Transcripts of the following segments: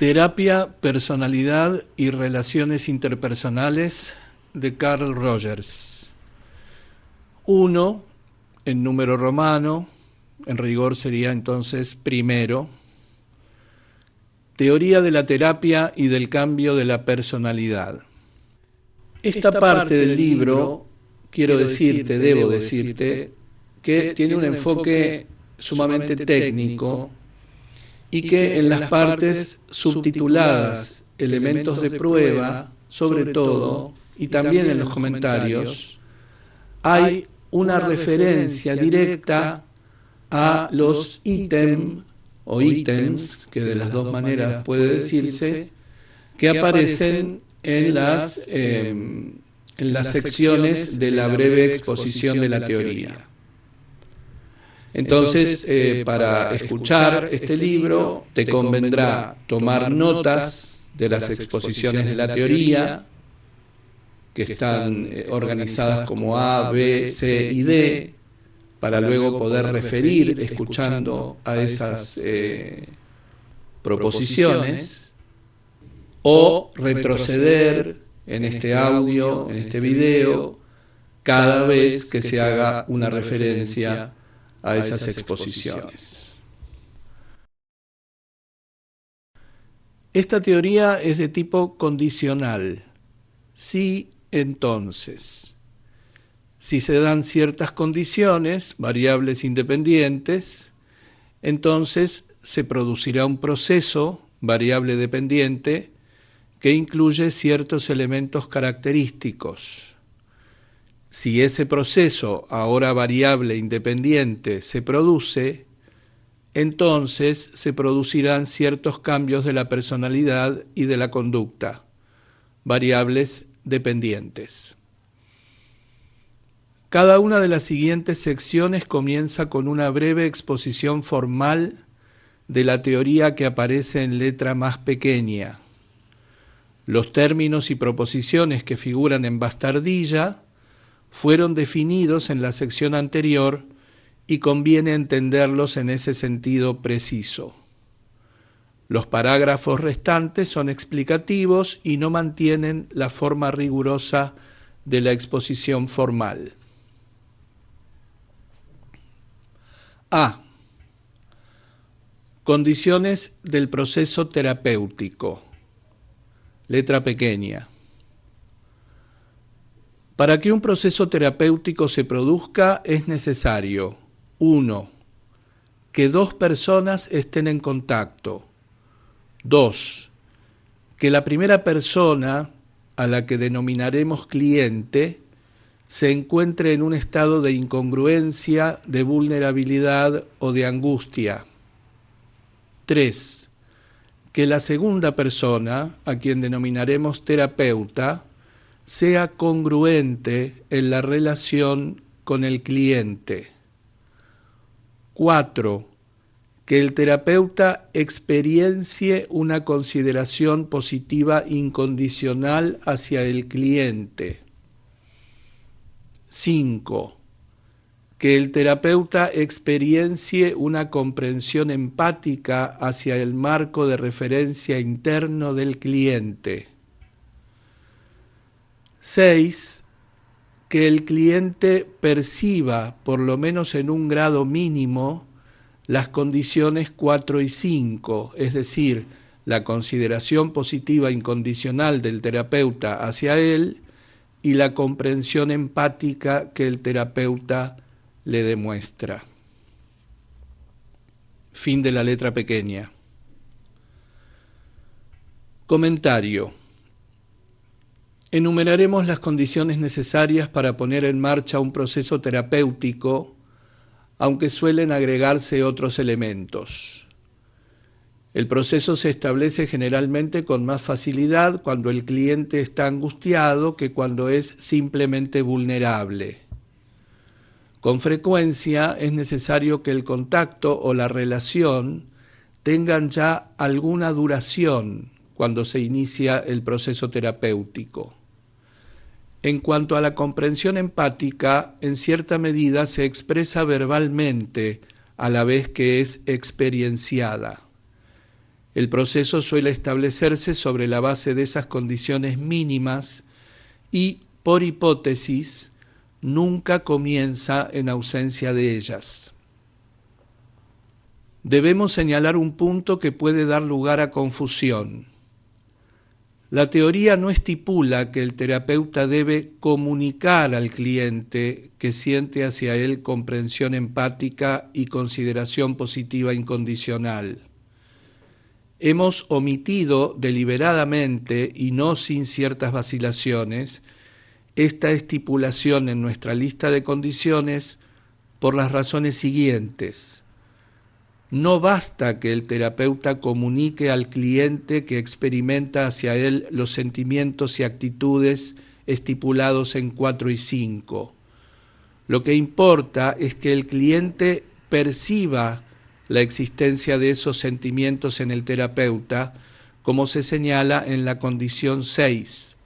Terapia, personalidad y relaciones interpersonales de Carl Rogers. 1, en número romano, en rigor sería entonces primero. Teoría de la terapia y del cambio de la personalidad. Esta parte del libro, debo decirte, que tiene un enfoque sumamente técnico y que en las partes subtituladas elementos de prueba, sobre todo, y también en los comentarios, hay una referencia directa a los ítems o ítems, que de las dos maneras puede decirse, que aparecen en las secciones de la breve exposición de la teoría. Entonces, para escuchar este libro, te convendrá tomar notas de las exposiciones de la teoría, que están organizadas como A, B, C y D, para luego poder referir escuchando a esas proposiciones, o retroceder en este audio, en este video, cada vez que se haga una referencia a esas exposiciones. Esta teoría es de tipo condicional. Sí, entonces. Si se dan ciertas condiciones, variables independientes, entonces se producirá un proceso, variable dependiente, que incluye ciertos elementos característicos. Si ese proceso, ahora variable independiente, se produce, entonces se producirán ciertos cambios de la personalidad y de la conducta, variables dependientes. Cada una de las siguientes secciones comienza con una breve exposición formal de la teoría que aparece en letra más pequeña. Los términos y proposiciones que figuran en bastardilla fueron definidos en la sección anterior y conviene entenderlos en ese sentido preciso. Los parágrafos restantes son explicativos y no mantienen la forma rigurosa de la exposición formal. A. Condiciones del proceso terapéutico. Letra pequeña. Para que un proceso terapéutico se produzca es necesario: 1. Que dos personas estén en contacto. 2. Que la primera persona, a la que denominaremos cliente, se encuentre en un estado de incongruencia, de vulnerabilidad o de angustia. 3. Que la segunda persona, a quien denominaremos terapeuta, sea congruente en la relación con el cliente. 4. Que el terapeuta experiencie una consideración positiva incondicional hacia el cliente. 5. Que el terapeuta experiencie una comprensión empática hacia el marco de referencia interno del cliente. 6. Que el cliente perciba, por lo menos en un grado mínimo, las condiciones 4 y 5, es decir, la consideración positiva incondicional del terapeuta hacia él y la comprensión empática que el terapeuta le demuestra. Fin de la letra pequeña. Comentario. Enumeraremos las condiciones necesarias para poner en marcha un proceso terapéutico, aunque suelen agregarse otros elementos. El proceso se establece generalmente con más facilidad cuando el cliente está angustiado que cuando es simplemente vulnerable. Con frecuencia es necesario que el contacto o la relación tengan ya alguna duración cuando se inicia el proceso terapéutico. En cuanto a la comprensión empática, en cierta medida se expresa verbalmente a la vez que es experienciada. El proceso suele establecerse sobre la base de esas condiciones mínimas y, por hipótesis, nunca comienza en ausencia de ellas. Debemos señalar un punto que puede dar lugar a confusión. La teoría no estipula que el terapeuta debe comunicar al cliente que siente hacia él comprensión empática y consideración positiva incondicional. Hemos omitido deliberadamente y no sin ciertas vacilaciones esta estipulación en nuestra lista de condiciones por las razones siguientes. No basta que el terapeuta comunique al cliente que experimenta hacia él los sentimientos y actitudes estipulados en 4 y 5. Lo que importa es que el cliente perciba la existencia de esos sentimientos en el terapeuta, como se señala en la condición 6.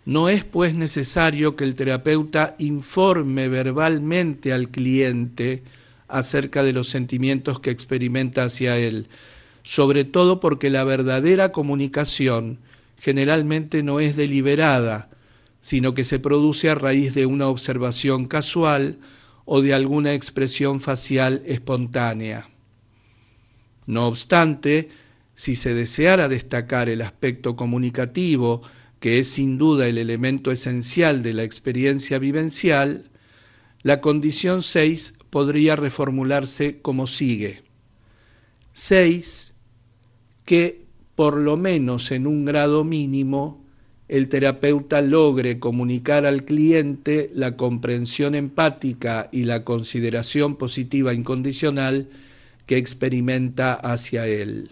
No es pues necesario que el terapeuta informe verbalmente al cliente acerca de los sentimientos que experimenta hacia él, sobre todo porque la verdadera comunicación generalmente no es deliberada, sino que se produce a raíz de una observación casual o de alguna expresión facial espontánea. No obstante, si se deseara destacar el aspecto comunicativo, que es sin duda el elemento esencial de la experiencia vivencial, la condición 6 podría reformularse como sigue. 6. Que, por lo menos en un grado mínimo, el terapeuta logre comunicar al cliente la comprensión empática y la consideración positiva incondicional que experimenta hacia él.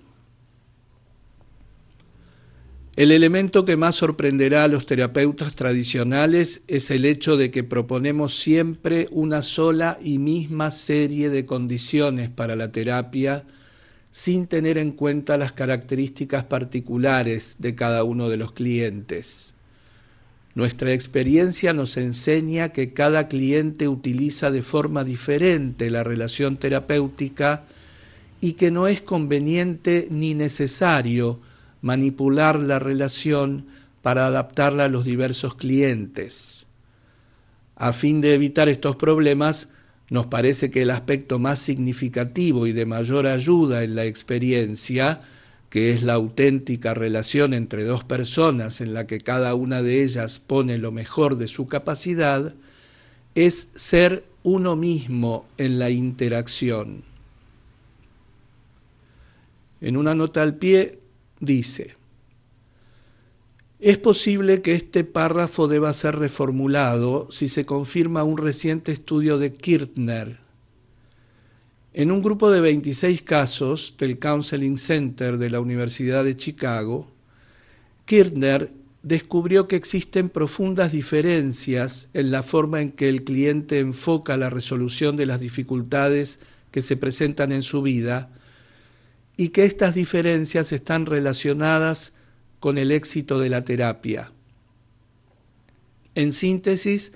El elemento que más sorprenderá a los terapeutas tradicionales es el hecho de que proponemos siempre una sola y misma serie de condiciones para la terapia sin tener en cuenta las características particulares de cada uno de los clientes. Nuestra experiencia nos enseña que cada cliente utiliza de forma diferente la relación terapéutica y que no es conveniente ni necesario manipular la relación para adaptarla a los diversos clientes. A fin de evitar estos problemas, nos parece que el aspecto más significativo y de mayor ayuda en la experiencia, que es la auténtica relación entre dos personas en la que cada una de ellas pone lo mejor de su capacidad, es ser uno mismo en la interacción. En una nota al pie dice: es posible que este párrafo deba ser reformulado si se confirma un reciente estudio de Kirtner. En un grupo de 26 casos del Counseling Center de la Universidad de Chicago, Kirtner descubrió que existen profundas diferencias en la forma en que el cliente enfoca la resolución de las dificultades que se presentan en su vida y que estas diferencias están relacionadas con el éxito de la terapia. En síntesis,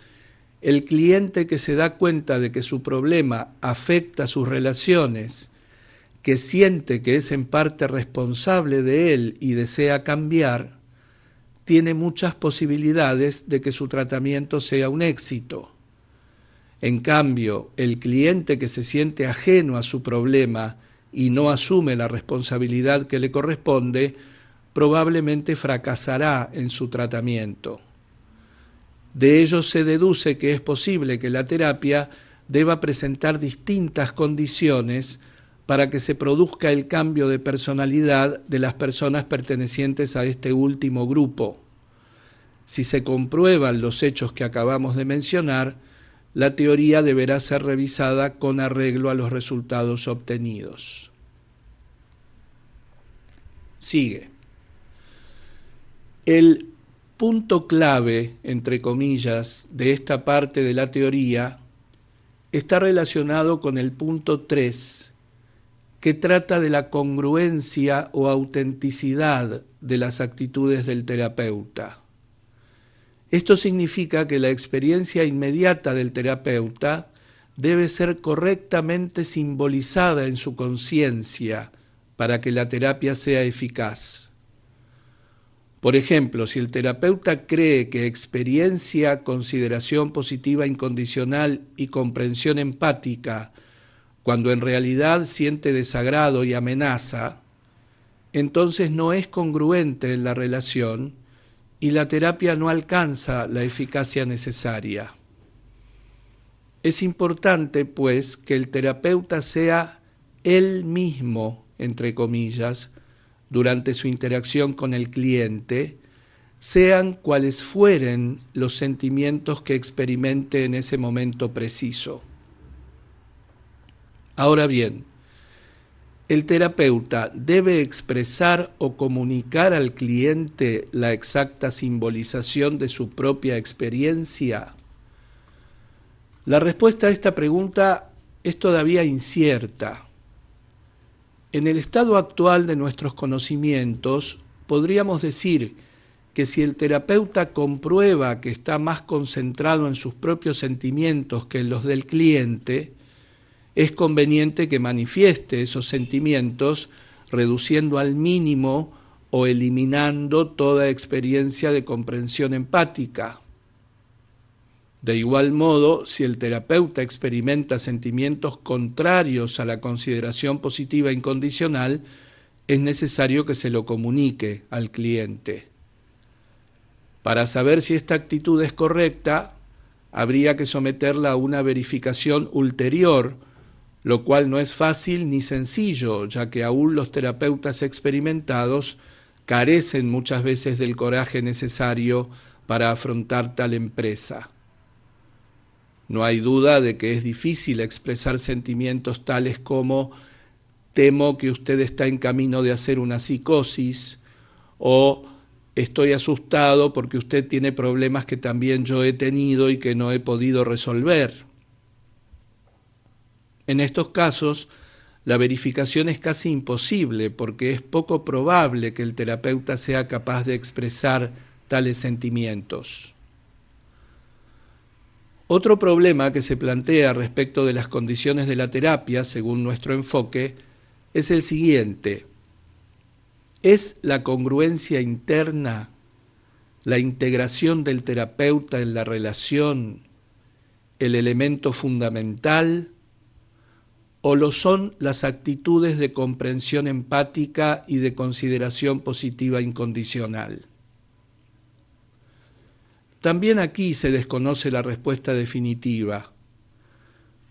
el cliente que se da cuenta de que su problema afecta sus relaciones, que siente que es en parte responsable de él y desea cambiar, tiene muchas posibilidades de que su tratamiento sea un éxito. En cambio, el cliente que se siente ajeno a su problema y no asume la responsabilidad que le corresponde, probablemente fracasará en su tratamiento. De ello se deduce que es posible que la terapia deba presentar distintas condiciones para que se produzca el cambio de personalidad de las personas pertenecientes a este último grupo. Si se comprueban los hechos que acabamos de mencionar, la teoría deberá ser revisada con arreglo a los resultados obtenidos. Sigue. El punto clave, entre comillas, de esta parte de la teoría está relacionado con el punto 3, que trata de la congruencia o autenticidad de las actitudes del terapeuta. Esto significa que la experiencia inmediata del terapeuta debe ser correctamente simbolizada en su conciencia, para que la terapia sea eficaz. Por ejemplo, si el terapeuta cree que experiencia, consideración positiva incondicional y comprensión empática, cuando en realidad siente desagrado y amenaza, entonces no es congruente en la relación y la terapia no alcanza la eficacia necesaria. Es importante, pues, que el terapeuta sea él mismo, entre comillas, durante su interacción con el cliente, sean cuales fueren los sentimientos que experimente en ese momento preciso. Ahora bien, ¿el terapeuta debe expresar o comunicar al cliente la exacta simbolización de su propia experiencia? La respuesta a esta pregunta es todavía incierta. En el estado actual de nuestros conocimientos, podríamos decir que si el terapeuta comprueba que está más concentrado en sus propios sentimientos que en los del cliente, es conveniente que manifieste esos sentimientos, reduciendo al mínimo o eliminando toda experiencia de comprensión empática. De igual modo, si el terapeuta experimenta sentimientos contrarios a la consideración positiva incondicional, es necesario que se lo comunique al cliente. Para saber si esta actitud es correcta, habría que someterla a una verificación ulterior, lo cual no es fácil ni sencillo, ya que aún los terapeutas experimentados carecen muchas veces del coraje necesario para afrontar tal empresa. No hay duda de que es difícil expresar sentimientos tales como temo que usted está en camino de hacer una psicosis o estoy asustado porque usted tiene problemas que también yo he tenido y que no he podido resolver. En estos casos, la verificación es casi imposible porque es poco probable que el terapeuta sea capaz de expresar tales sentimientos. Otro problema que se plantea respecto de las condiciones de la terapia, según nuestro enfoque, es el siguiente. ¿Es la congruencia interna, la integración del terapeuta en la relación, el elemento fundamental, o lo son las actitudes de comprensión empática y de consideración positiva incondicional? También aquí se desconoce la respuesta definitiva.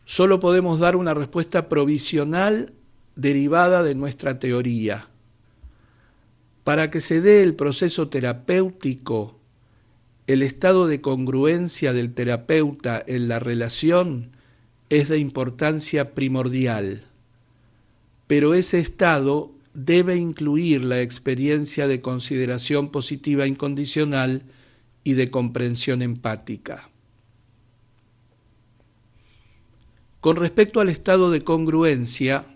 Solo podemos dar una respuesta provisional derivada de nuestra teoría. Para que se dé el proceso terapéutico, el estado de congruencia del terapeuta en la relación es de importancia primordial, pero ese estado debe incluir la experiencia de consideración positiva incondicional y de comprensión empática. Con respecto al estado de congruencia,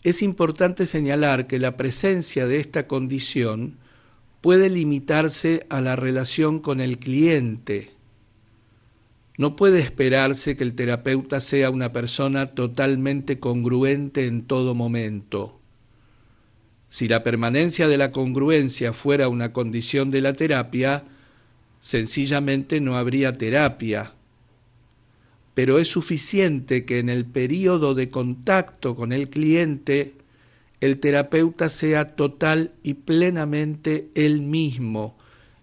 es importante señalar que la presencia de esta condición puede limitarse a la relación con el cliente. No puede esperarse que el terapeuta sea una persona totalmente congruente en todo momento. Si la permanencia de la congruencia fuera una condición de la terapia, sencillamente no habría terapia. Pero es suficiente que en el período de contacto con el cliente, el terapeuta sea total y plenamente él mismo,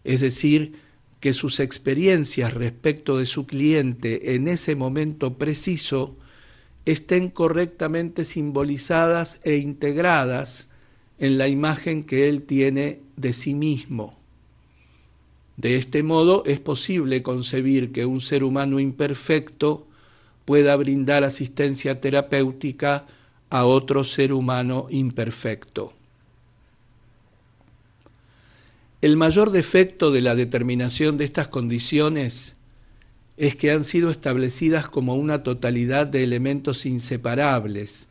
es decir, que sus experiencias respecto de su cliente en ese momento preciso estén correctamente simbolizadas e integradas en la imagen que él tiene de sí mismo. De este modo es posible concebir que un ser humano imperfecto pueda brindar asistencia terapéutica a otro ser humano imperfecto. El mayor defecto de la determinación de estas condiciones es que han sido establecidas como una totalidad de elementos inseparables,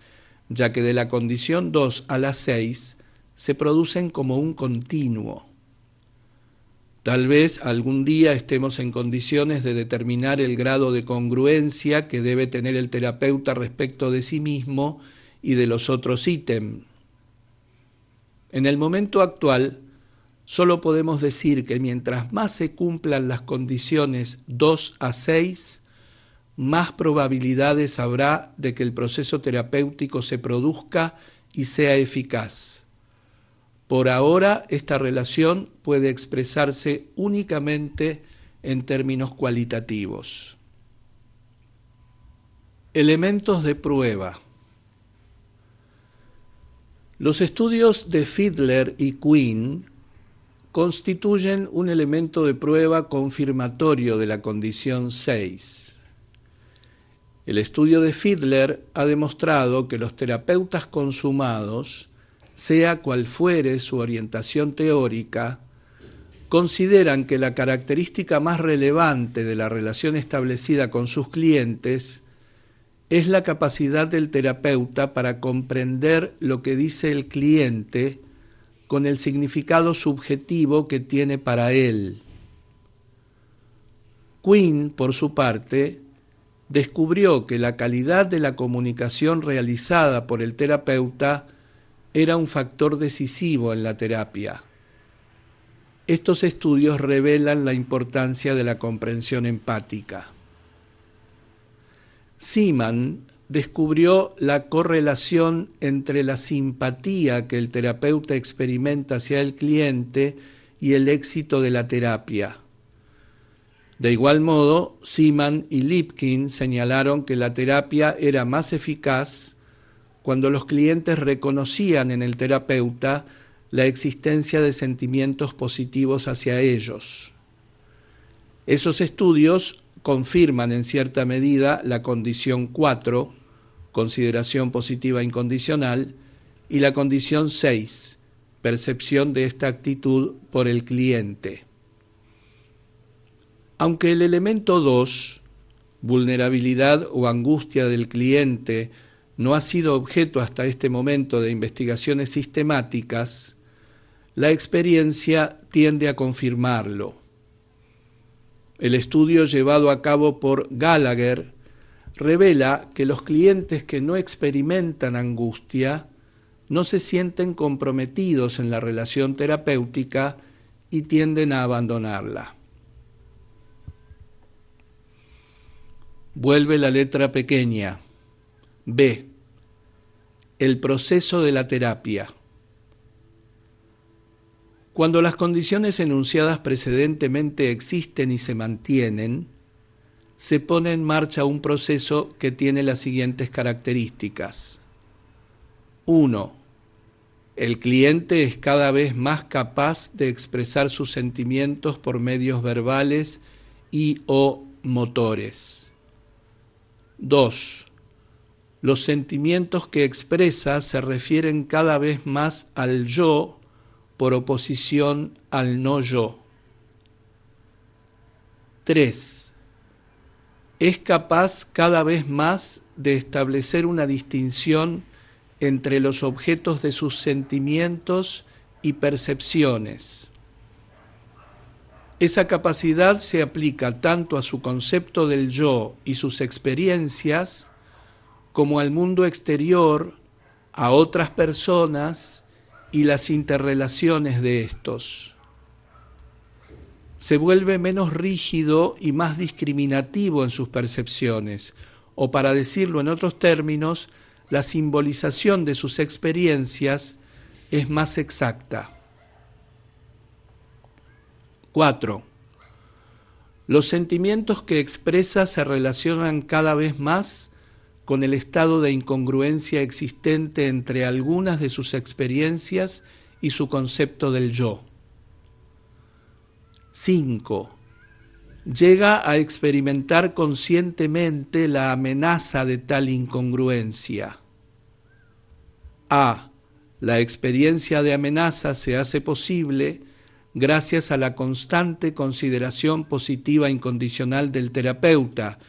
ya que de la condición 2 a la 6 se producen como un continuo. Tal vez algún día estemos en condiciones de determinar el grado de congruencia que debe tener el terapeuta respecto de sí mismo y de los otros ítems. En el momento actual, solo podemos decir que mientras más se cumplan las condiciones 2 a 6, más probabilidades habrá de que el proceso terapéutico se produzca y sea eficaz. Por ahora, esta relación puede expresarse únicamente en términos cualitativos. Elementos de prueba. Los estudios de Fiedler y Quinn constituyen un elemento de prueba confirmatorio de la condición 6. El estudio de Fiedler ha demostrado que los terapeutas consumados, sea cual fuere su orientación teórica, consideran que la característica más relevante de la relación establecida con sus clientes es la capacidad del terapeuta para comprender lo que dice el cliente con el significado subjetivo que tiene para él. Quinn, por su parte, descubrió que la calidad de la comunicación realizada por el terapeuta era un factor decisivo en la terapia. Estos estudios revelan la importancia de la comprensión empática. Seaman descubrió la correlación entre la simpatía que el terapeuta experimenta hacia el cliente y el éxito de la terapia. De igual modo, Seaman y Lipkin señalaron que la terapia era más eficaz cuando los clientes reconocían en el terapeuta la existencia de sentimientos positivos hacia ellos. Esos estudios confirman en cierta medida la condición 4, consideración positiva incondicional, y la condición 6, percepción de esta actitud por el cliente. Aunque el elemento 2, vulnerabilidad o angustia del cliente, no ha sido objeto hasta este momento de investigaciones sistemáticas, la experiencia tiende a confirmarlo. El estudio llevado a cabo por Gallagher revela que los clientes que no experimentan angustia no se sienten comprometidos en la relación terapéutica y tienden a abandonarla. Vuelve la letra pequeña. B. El proceso de la terapia. Cuando las condiciones enunciadas precedentemente existen y se mantienen, se pone en marcha un proceso que tiene las siguientes características. 1. El cliente es cada vez más capaz de expresar sus sentimientos por medios verbales y o motores. 2. Los sentimientos que expresa se refieren cada vez más al yo por oposición al no yo. 3. Es capaz cada vez más de establecer una distinción entre los objetos de sus sentimientos y percepciones. Esa capacidad se aplica tanto a su concepto del yo y sus experiencias, como al mundo exterior, a otras personas y las interrelaciones de estos. Se vuelve menos rígido y más discriminativo en sus percepciones, o para decirlo en otros términos, la simbolización de sus experiencias es más exacta. 4. Los sentimientos que expresa se relacionan cada vez más con el estado de incongruencia existente entre algunas de sus experiencias y su concepto del yo. 5. Llega a experimentar conscientemente la amenaza de tal incongruencia. A. La experiencia de amenaza se hace posible gracias a la constante consideración positiva incondicional del terapeuta,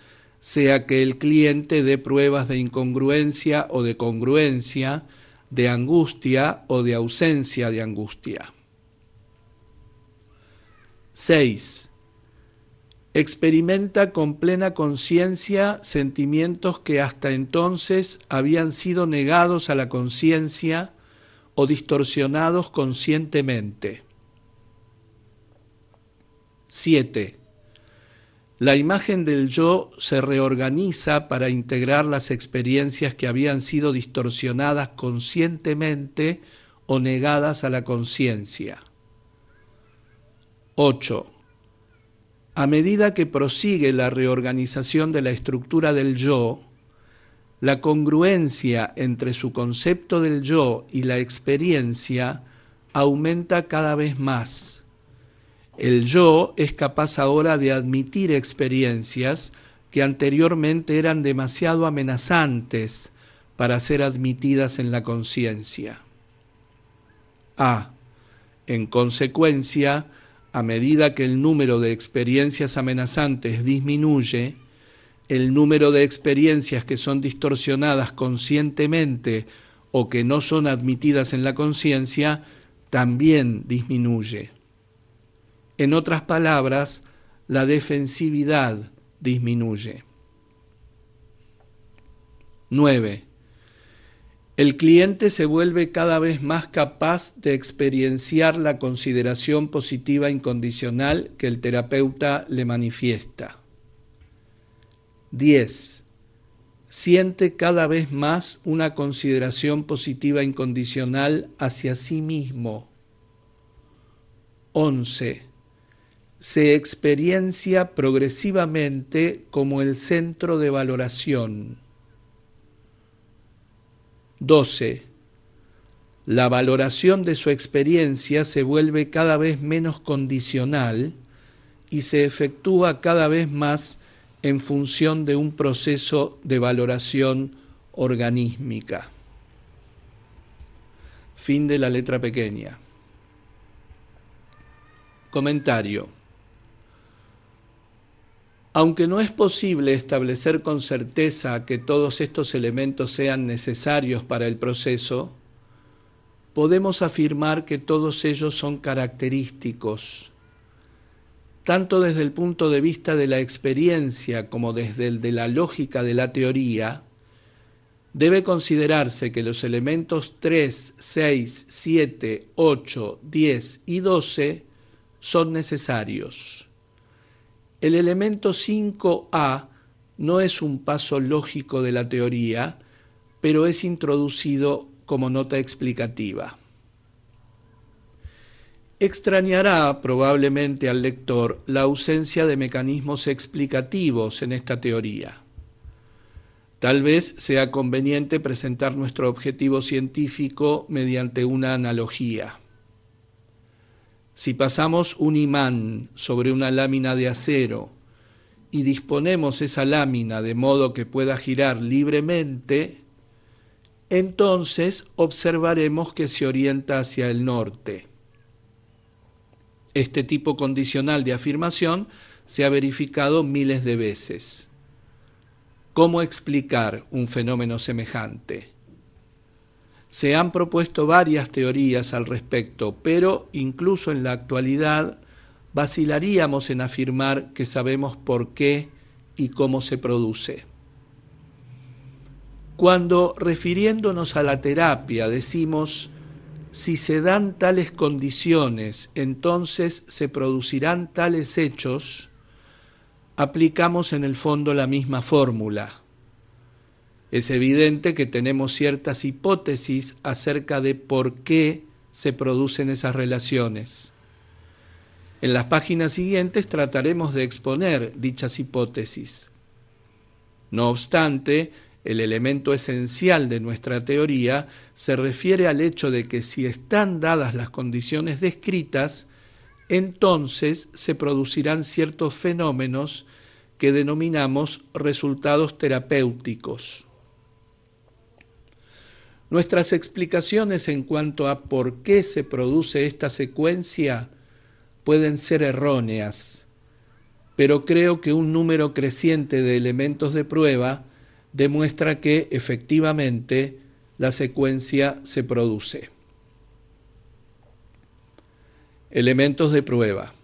sea que el cliente dé pruebas de incongruencia o de congruencia, de angustia o de ausencia de angustia. 6. Experimenta con plena conciencia sentimientos que hasta entonces habían sido negados a la conciencia o distorsionados conscientemente. 7. La imagen del yo se reorganiza para integrar las experiencias que habían sido distorsionadas conscientemente o negadas a la conciencia. 8. A medida que prosigue la reorganización de la estructura del yo, la congruencia entre su concepto del yo y la experiencia aumenta cada vez más. El yo es capaz ahora de admitir experiencias que anteriormente eran demasiado amenazantes para ser admitidas en la conciencia. En consecuencia, a medida que el número de experiencias amenazantes disminuye, el número de experiencias que son distorsionadas conscientemente o que no son admitidas en la conciencia también disminuye. En otras palabras, la defensividad disminuye. 9. El cliente se vuelve cada vez más capaz de experienciar la consideración positiva incondicional que el terapeuta le manifiesta. 10. Siente cada vez más una consideración positiva incondicional hacia sí mismo. 11. Se experiencia progresivamente como el centro de valoración. 12. La valoración de su experiencia se vuelve cada vez menos condicional y se efectúa cada vez más en función de un proceso de valoración organísmica. Fin de la letra pequeña. Comentario. Aunque no es posible establecer con certeza que todos estos elementos sean necesarios para el proceso, podemos afirmar que todos ellos son característicos, tanto desde el punto de vista de la experiencia como desde el de la lógica de la teoría. Debe considerarse que los elementos 3, 6, 7, 8, 10 y 12 son necesarios. El elemento 5A no es un paso lógico de la teoría, pero es introducido como nota explicativa. Extrañará probablemente al lector la ausencia de mecanismos explicativos en esta teoría. Tal vez sea conveniente presentar nuestro objetivo científico mediante una analogía. Si pasamos un imán sobre una lámina de acero y disponemos esa lámina de modo que pueda girar libremente, entonces observaremos que se orienta hacia el norte. Este tipo condicional de afirmación se ha verificado miles de veces. ¿Cómo explicar un fenómeno semejante? Se han propuesto varias teorías al respecto, pero incluso en la actualidad vacilaríamos en afirmar que sabemos por qué y cómo se produce. Cuando, refiriéndonos a la terapia, decimos, si se dan tales condiciones, entonces se producirán tales hechos, aplicamos en el fondo la misma fórmula. Es evidente que tenemos ciertas hipótesis acerca de por qué se producen esas relaciones. En las páginas siguientes trataremos de exponer dichas hipótesis. No obstante, el elemento esencial de nuestra teoría se refiere al hecho de que si están dadas las condiciones descritas, entonces se producirán ciertos fenómenos que denominamos resultados terapéuticos. Nuestras explicaciones en cuanto a por qué se produce esta secuencia pueden ser erróneas, pero creo que un número creciente de elementos de prueba demuestra que, efectivamente, la secuencia se produce. Elementos de prueba.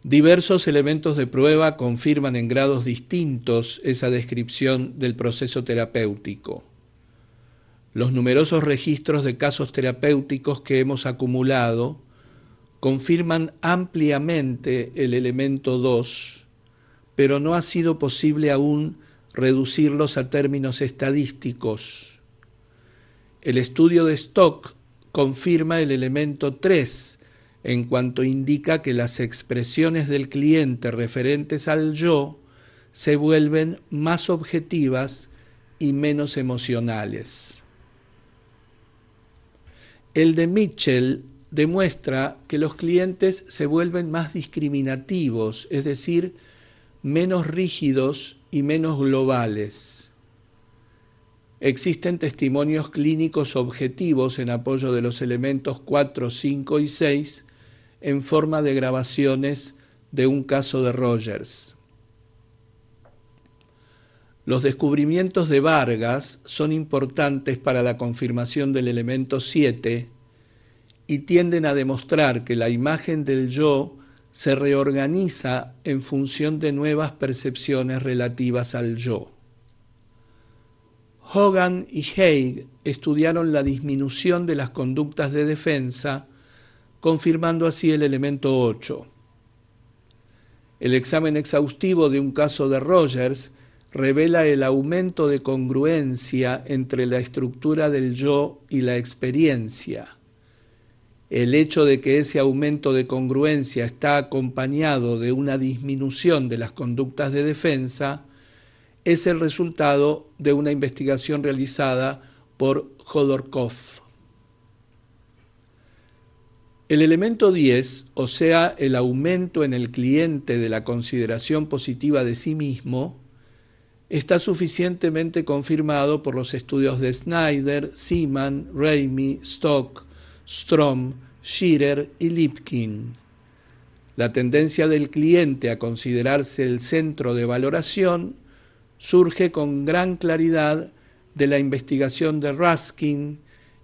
Diversos elementos de prueba confirman en grados distintos esa descripción del proceso terapéutico. Los numerosos registros de casos terapéuticos que hemos acumulado confirman ampliamente el elemento 2, pero no ha sido posible aún reducirlos a términos estadísticos. El estudio de Stock confirma el elemento 3, en cuanto indica que las expresiones del cliente referentes al yo se vuelven más objetivas y menos emocionales. El de Mitchell demuestra que los clientes se vuelven más discriminativos, es decir, menos rígidos y menos globales. Existen testimonios clínicos objetivos en apoyo de los elementos 4, 5 y 6 en forma de grabaciones de un caso de Rogers. Los descubrimientos de Vargas son importantes para la confirmación del elemento 7 y tienden a demostrar que la imagen del yo se reorganiza en función de nuevas percepciones relativas al yo. Hogan y Haig estudiaron la disminución de las conductas de defensa, confirmando así el elemento 8. El examen exhaustivo de un caso de Rogers revela el aumento de congruencia entre la estructura del yo y la experiencia. El hecho de que ese aumento de congruencia está acompañado de una disminución de las conductas de defensa es el resultado de una investigación realizada por Jodorkov. El elemento 10, o sea, el aumento en el cliente de la consideración positiva de sí mismo, está suficientemente confirmado por los estudios de Snyder, Seaman, Ramey, Stock, Strom, Shearer y Lipkin. La tendencia del cliente a considerarse el centro de valoración surge con gran claridad de la investigación de Ruskin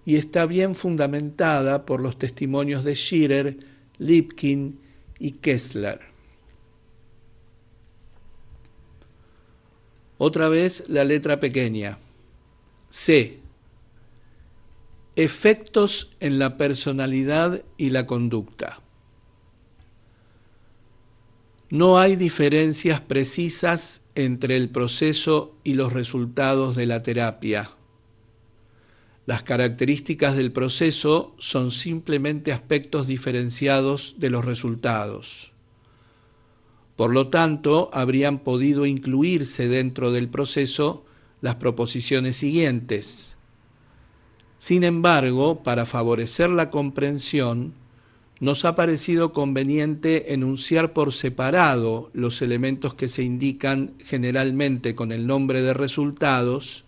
y está bien fundamentada por los testimonios de Shearer, Lipkin y Kessler. Otra vez la letra pequeña. C. Efectos en la personalidad y la conducta. No hay diferencias precisas entre el proceso y los resultados de la terapia. Las características del proceso son simplemente aspectos diferenciados de los resultados. Por lo tanto, habrían podido incluirse dentro del proceso las proposiciones siguientes. Sin embargo, para favorecer la comprensión, nos ha parecido conveniente enunciar por separado los elementos que se indican generalmente con el nombre de resultados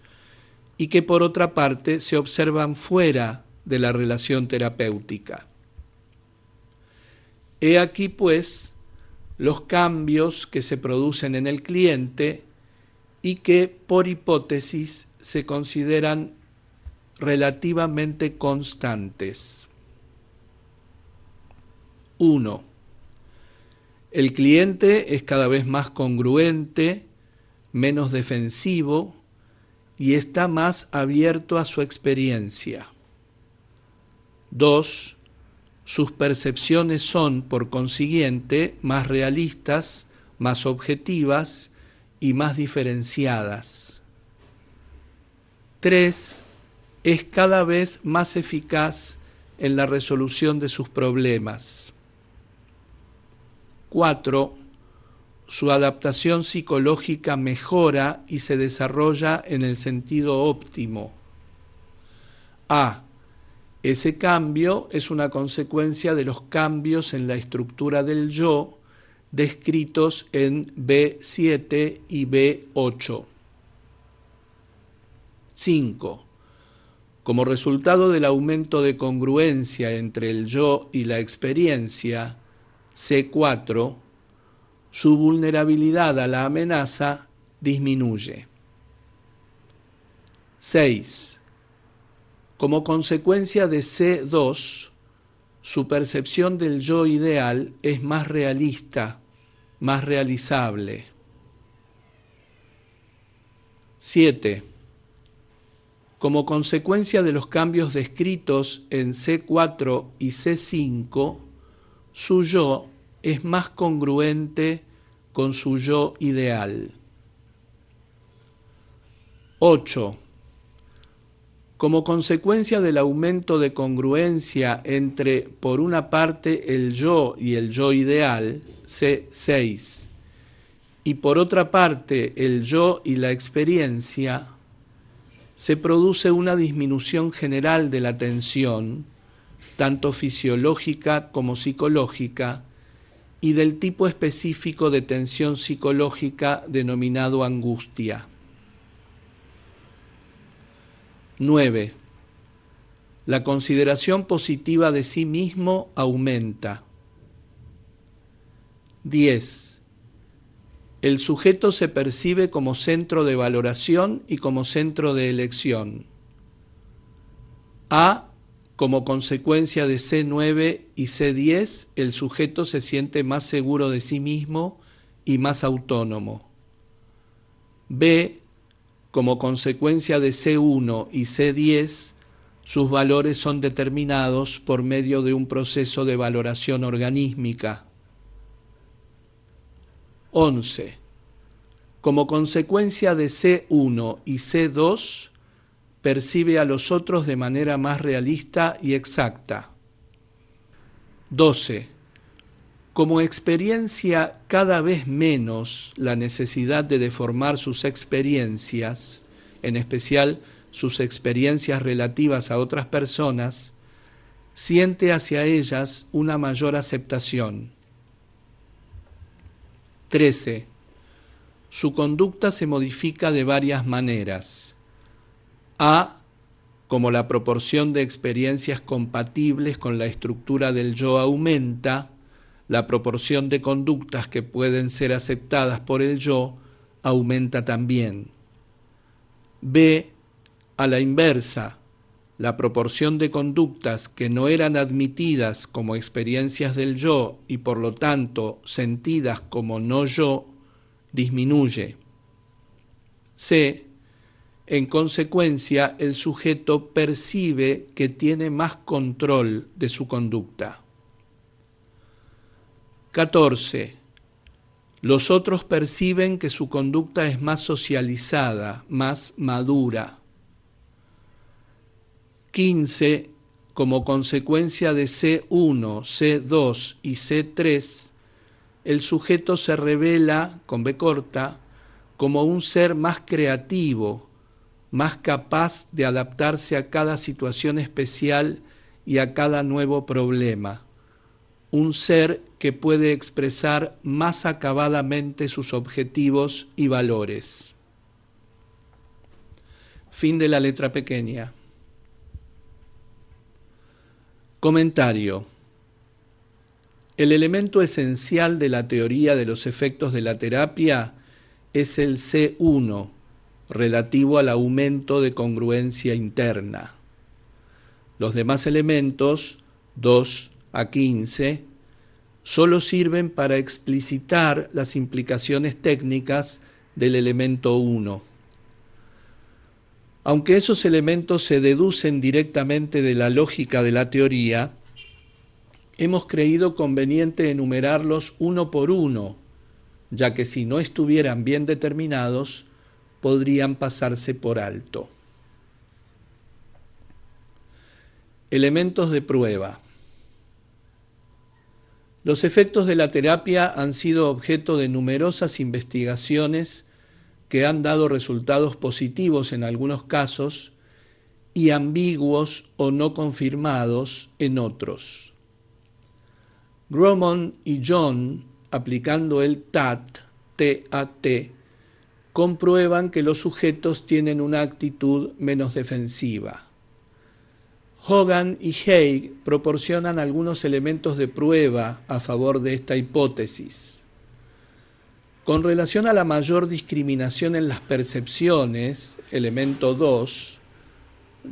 y que por otra parte se observan fuera de la relación terapéutica. He aquí, pues, los cambios que se producen en el cliente y que, por hipótesis, se consideran relativamente constantes. 1. El cliente es cada vez más congruente, menos defensivo y está más abierto a su experiencia. 2. Sus percepciones son, por consiguiente, más realistas, más objetivas y más diferenciadas. 3. Es cada vez más eficaz en la resolución de sus problemas. 4. Su adaptación psicológica mejora y se desarrolla en el sentido óptimo. A. Ese cambio es una consecuencia de los cambios en la estructura del yo descritos en B7 y B8. 5. Como resultado del aumento de congruencia entre el yo y la experiencia, C4, su vulnerabilidad a la amenaza disminuye. 6. Como consecuencia de C2, su percepción del yo ideal es más realista, más realizable. 7. Como consecuencia de los cambios descritos en C4 y C5, su yo es más congruente con su yo ideal. 8. Como consecuencia del aumento de congruencia entre, por una parte, el yo y el yo ideal, C6, y por otra parte, el yo y la experiencia, se produce una disminución general de la tensión, tanto fisiológica como psicológica, y del tipo específico de tensión psicológica denominado angustia. 9. La consideración positiva de sí mismo aumenta. 10. El sujeto se percibe como centro de valoración y como centro de elección. A. Como consecuencia de C9 y C10, el sujeto se siente más seguro de sí mismo y más autónomo. B. Como consecuencia de C1 y C10, sus valores son determinados por medio de un proceso de valoración organísmica. 11. Como consecuencia de C1 y C2, percibe a los otros de manera más realista y exacta. 12. Como experiencia cada vez menos la necesidad de deformar sus experiencias, en especial sus experiencias relativas a otras personas, siente hacia ellas una mayor aceptación. 13. Su conducta se modifica de varias maneras. A. Como la proporción de experiencias compatibles con la estructura del yo aumenta, la proporción de conductas que pueden ser aceptadas por el yo aumenta también. B. A la inversa, la proporción de conductas que no eran admitidas como experiencias del yo y por lo tanto sentidas como no yo, disminuye. C. En consecuencia, el sujeto percibe que tiene más control de su conducta. 14. Los otros perciben que su conducta es más socializada, más madura. 15. Como consecuencia de C1, C2 y C3, el sujeto se revela, con B corta, como un ser más creativo, más capaz de adaptarse a cada situación especial y a cada nuevo problema. Un ser que puede expresar más acabadamente sus objetivos y valores. Fin de la letra pequeña. Comentario. El elemento esencial de la teoría de los efectos de la terapia es el C1, relativo al aumento de congruencia interna. Los demás elementos, 2 a 15, solo sirven para explicitar las implicaciones técnicas del elemento 1. Aunque esos elementos se deducen directamente de la lógica de la teoría, hemos creído conveniente enumerarlos uno por uno, ya que si no estuvieran bien determinados, podrían pasarse por alto. Elementos de prueba. Los efectos de la terapia han sido objeto de numerosas investigaciones que han dado resultados positivos en algunos casos y ambiguos o no confirmados en otros. Gromon y John, aplicando el TAT, comprueban que los sujetos tienen una actitud menos defensiva. Hogan y Haig proporcionan algunos elementos de prueba a favor de esta hipótesis. Con relación a la mayor discriminación en las percepciones, elemento 2,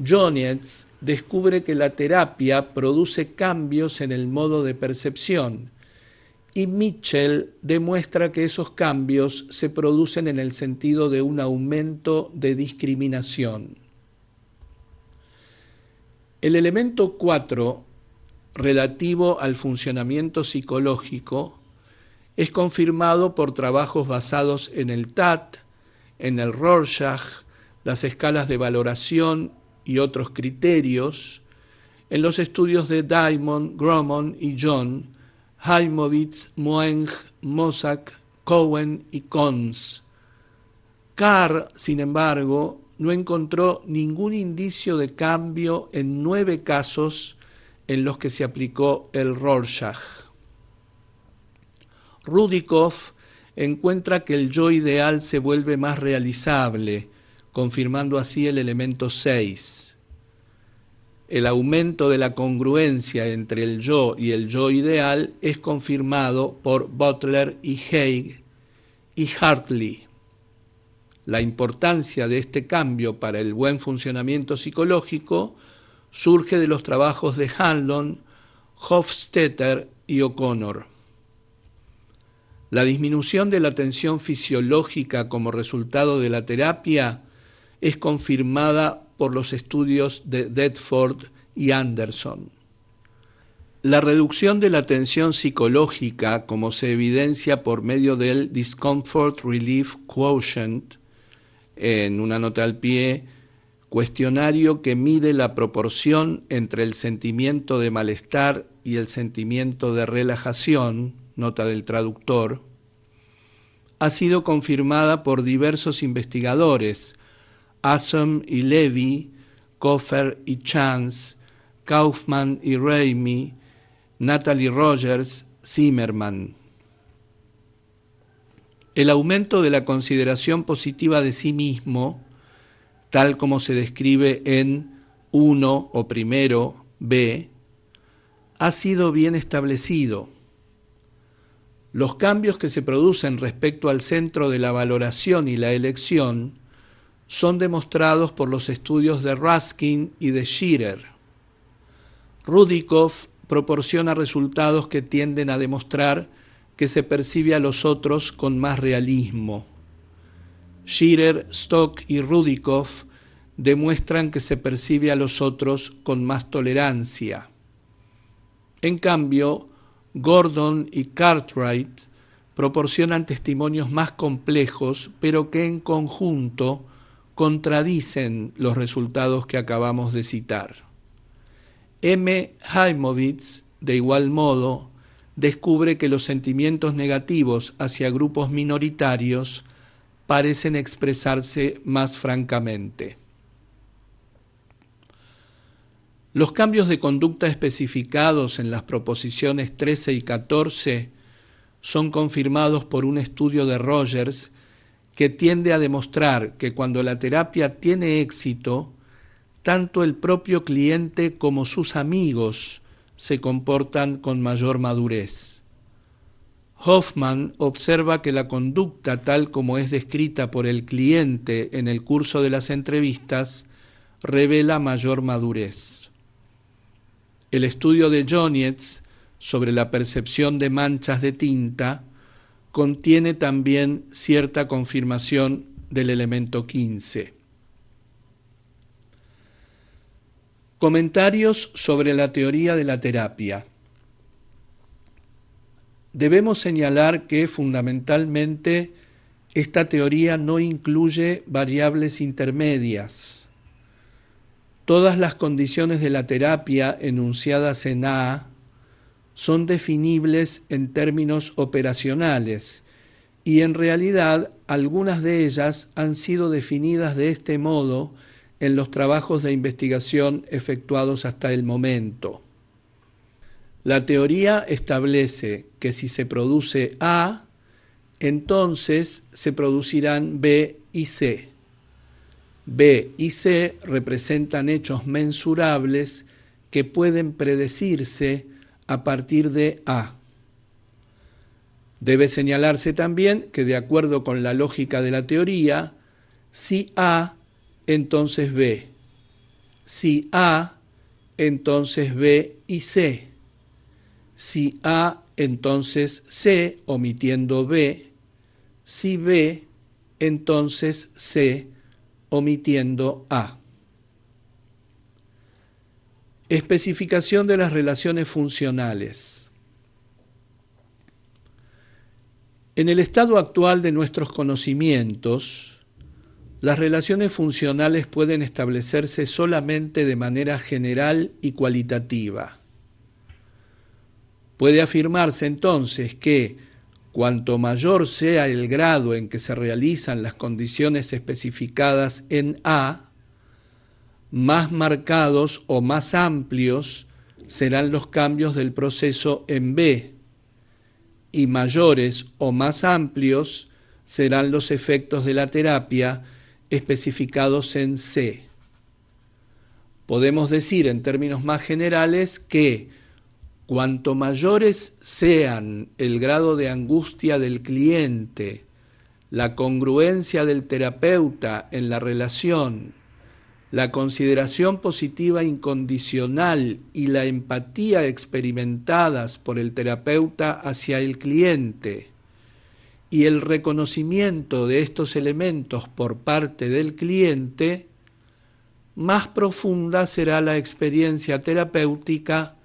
Jonietz descubre que la terapia produce cambios en el modo de percepción y Mitchell demuestra que esos cambios se producen en el sentido de un aumento de discriminación. El elemento 4, relativo al funcionamiento psicológico, es confirmado por trabajos basados en el TAT, en el Rorschach, las escalas de valoración y otros criterios, en los estudios de Diamond, Gromon y John, Heimowitz, Moeng, Mossack, Cohen y Cons. Carr, sin embargo, no encontró ningún indicio de cambio en 9 casos en los que se aplicó el Rorschach. Rudikoff encuentra que el yo ideal se vuelve más realizable, confirmando así el elemento 6. El aumento de la congruencia entre el yo y el yo ideal es confirmado por Butler y Haig y Hartley. La importancia de este cambio para el buen funcionamiento psicológico surge de los trabajos de Hanlon, Hofstetter y O'Connor. La disminución de la tensión fisiológica como resultado de la terapia es confirmada por los estudios de Thetford y Anderson. La reducción de la tensión psicológica, como se evidencia por medio del Discomfort Relief Quotient, en una nota al pie, cuestionario que mide la proporción entre el sentimiento de malestar y el sentimiento de relajación, nota del traductor, ha sido confirmada por diversos investigadores, Asom y Levy, Coffer y Chance, Kaufman y Raimi, Natalie Rogers, Zimmerman. El aumento de la consideración positiva de sí mismo, tal como se describe en 1 o primero B, ha sido bien establecido. Los cambios que se producen respecto al centro de la valoración y la elección son demostrados por los estudios de Ruskin y de Shearer. Rudikoff proporciona resultados que tienden a demostrar que se percibe a los otros con más realismo. Shearer, Stock y Rudikoff demuestran que se percibe a los otros con más tolerancia. En cambio, Gordon y Cartwright proporcionan testimonios más complejos, pero que en conjunto contradicen los resultados que acabamos de citar. M. Heimowitz, de igual modo, descubre que los sentimientos negativos hacia grupos minoritarios parecen expresarse más francamente. Los cambios de conducta especificados en las proposiciones 13 y 14 son confirmados por un estudio de Rogers que tiende a demostrar que cuando la terapia tiene éxito, tanto el propio cliente como sus amigos se comportan con mayor madurez. Hoffman observa que la conducta tal como es descrita por el cliente en el curso de las entrevistas revela mayor madurez. El estudio de Jonietz sobre la percepción de manchas de tinta contiene también cierta confirmación del elemento 15. Comentarios sobre la teoría de la terapia. Debemos señalar que fundamentalmente esta teoría no incluye variables intermedias. Todas las condiciones de la terapia enunciadas en A son definibles en términos operacionales y en realidad algunas de ellas han sido definidas de este modo en los trabajos de investigación efectuados hasta el momento. La teoría establece que si se produce A, entonces se producirán B y C. B y C representan hechos mensurables que pueden predecirse a partir de A. Debe señalarse también que, de acuerdo con la lógica de la teoría, si A, entonces B. Si A, entonces B y C. Si A, entonces C, omitiendo B. Si B, entonces C, omitiendo A. Especificación de las relaciones funcionales. En el estado actual de nuestros conocimientos, las relaciones funcionales pueden establecerse solamente de manera general y cualitativa. Puede afirmarse entonces que, cuanto mayor sea el grado en que se realizan las condiciones especificadas en A, más marcados o más amplios serán los cambios del proceso en B, y mayores o más amplios serán los efectos de la terapia especificados en C. Podemos decir en términos más generales que cuanto mayores sean el grado de angustia del cliente, la congruencia del terapeuta en la relación, la consideración positiva incondicional y la empatía experimentadas por el terapeuta hacia el cliente y el reconocimiento de estos elementos por parte del cliente, más profunda será la experiencia terapéutica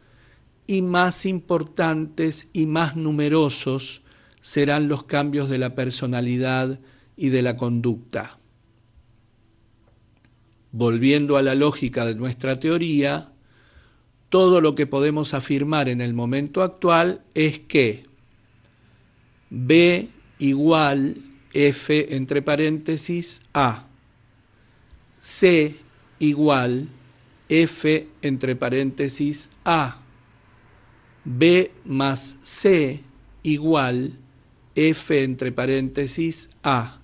y más importantes y más numerosos serán los cambios de la personalidad y de la conducta. Volviendo a la lógica de nuestra teoría, todo lo que podemos afirmar en el momento actual es que B igual F entre paréntesis A, C igual F entre paréntesis A, B más C igual F entre paréntesis A,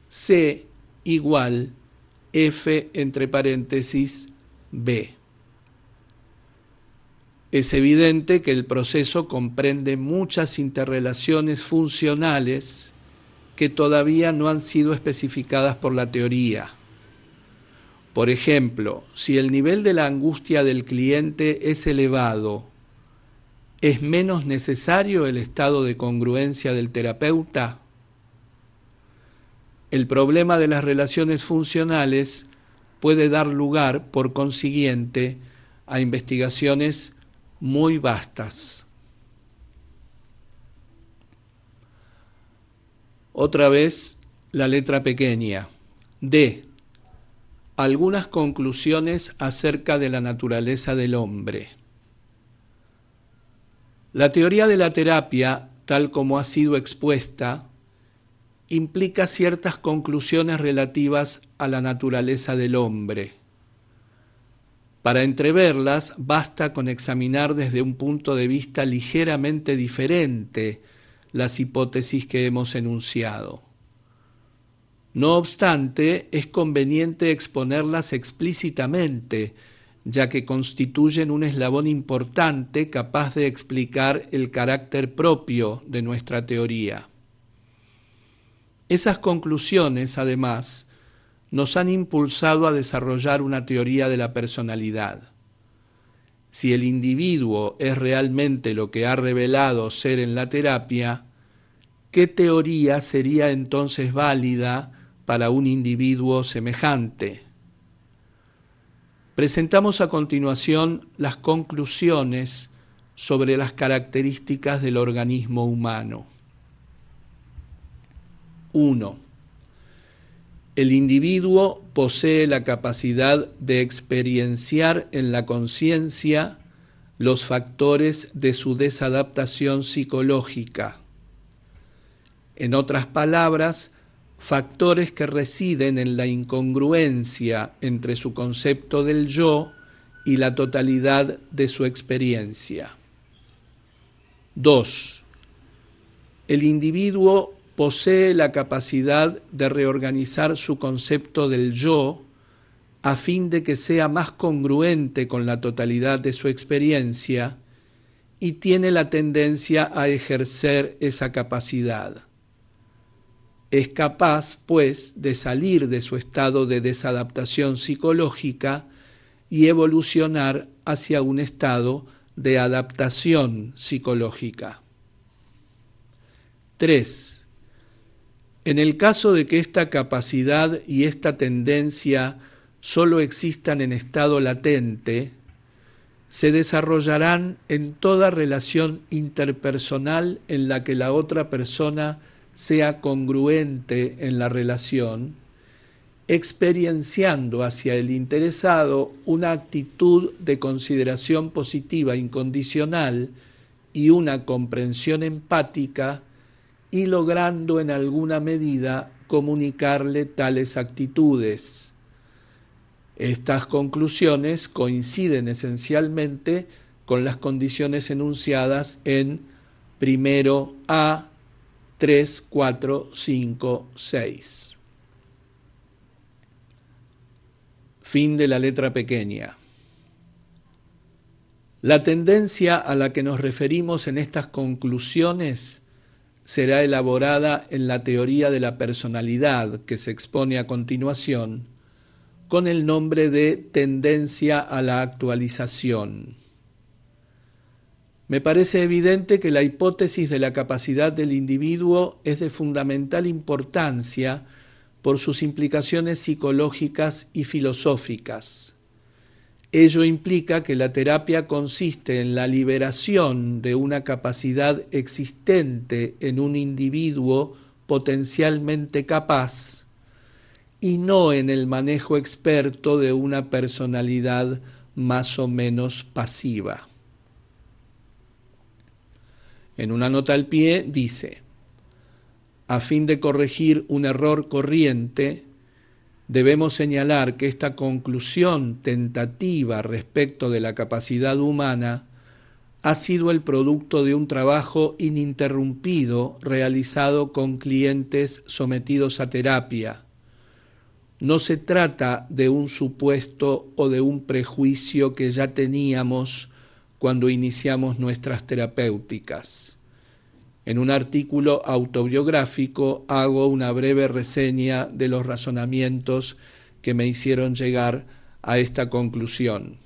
C igual F entre paréntesis B. Es evidente que el proceso comprende muchas interrelaciones funcionales que todavía no han sido especificadas por la teoría. Por ejemplo, si el nivel de la angustia del cliente es elevado, ¿es menos necesario el estado de congruencia del terapeuta? El problema de las relaciones funcionales puede dar lugar, por consiguiente, a investigaciones muy vastas. Otra vez, la letra pequeña. D. Algunas conclusiones acerca de la naturaleza del hombre. La teoría de la terapia, tal como ha sido expuesta, implica ciertas conclusiones relativas a la naturaleza del hombre. Para entreverlas, basta con examinar desde un punto de vista ligeramente diferente las hipótesis que hemos enunciado. No obstante, es conveniente exponerlas explícitamente, ya que constituyen un eslabón importante capaz de explicar el carácter propio de nuestra teoría. Esas conclusiones, además, nos han impulsado a desarrollar una teoría de la personalidad. Si el individuo es realmente lo que ha revelado ser en la terapia, ¿qué teoría sería entonces válida para un individuo semejante? Presentamos a continuación las conclusiones sobre las características del organismo humano. 1. El individuo posee la capacidad de experienciar en la conciencia los factores de su desadaptación psicológica. En otras palabras, factores que residen en la incongruencia entre su concepto del yo y la totalidad de su experiencia. 2. El individuo posee la capacidad de reorganizar su concepto del yo a fin de que sea más congruente con la totalidad de su experiencia y tiene la tendencia a ejercer esa capacidad. Es capaz, pues, de salir de su estado de desadaptación psicológica y evolucionar hacia un estado de adaptación psicológica. 3. En el caso de que esta capacidad y esta tendencia solo existan en estado latente, se desarrollarán en toda relación interpersonal en la que la otra persona sea congruente en la relación, experienciando hacia el interesado una actitud de consideración positiva incondicional y una comprensión empática, y logrando en alguna medida comunicarle tales actitudes. Estas conclusiones coinciden esencialmente con las condiciones enunciadas en 1A 3, 4, 5, 6. Fin de la letra pequeña. La tendencia a la que nos referimos en estas conclusiones será elaborada en la teoría de la personalidad que se expone a continuación, con el nombre de tendencia a la actualización. Me parece evidente que la hipótesis de la capacidad del individuo es de fundamental importancia por sus implicaciones psicológicas y filosóficas. Ello implica que la terapia consiste en la liberación de una capacidad existente en un individuo potencialmente capaz y no en el manejo experto de una personalidad más o menos pasiva. En una nota al pie dice: a fin de corregir un error corriente, debemos señalar que esta conclusión tentativa respecto de la capacidad humana ha sido el producto de un trabajo ininterrumpido realizado con clientes sometidos a terapia. No se trata de un supuesto o de un prejuicio que ya teníamos cuando iniciamos nuestras terapéuticas. En un artículo autobiográfico hago una breve reseña de los razonamientos que me hicieron llegar a esta conclusión.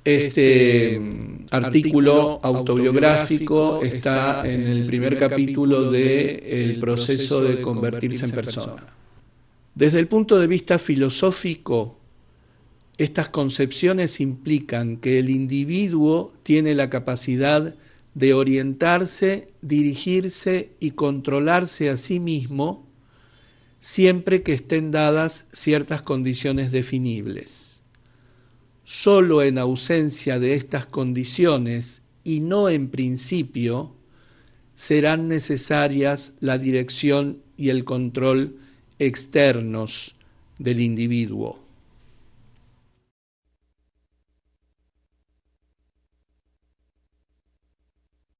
Este artículo autobiográfico está en el primer capítulo de El proceso de convertirse en persona. Desde el punto de vista filosófico, estas concepciones implican que el individuo tiene la capacidad de orientarse, dirigirse y controlarse a sí mismo siempre que estén dadas ciertas condiciones definibles. Solo en ausencia de estas condiciones y no en principio serán necesarias la dirección y el control externos del individuo.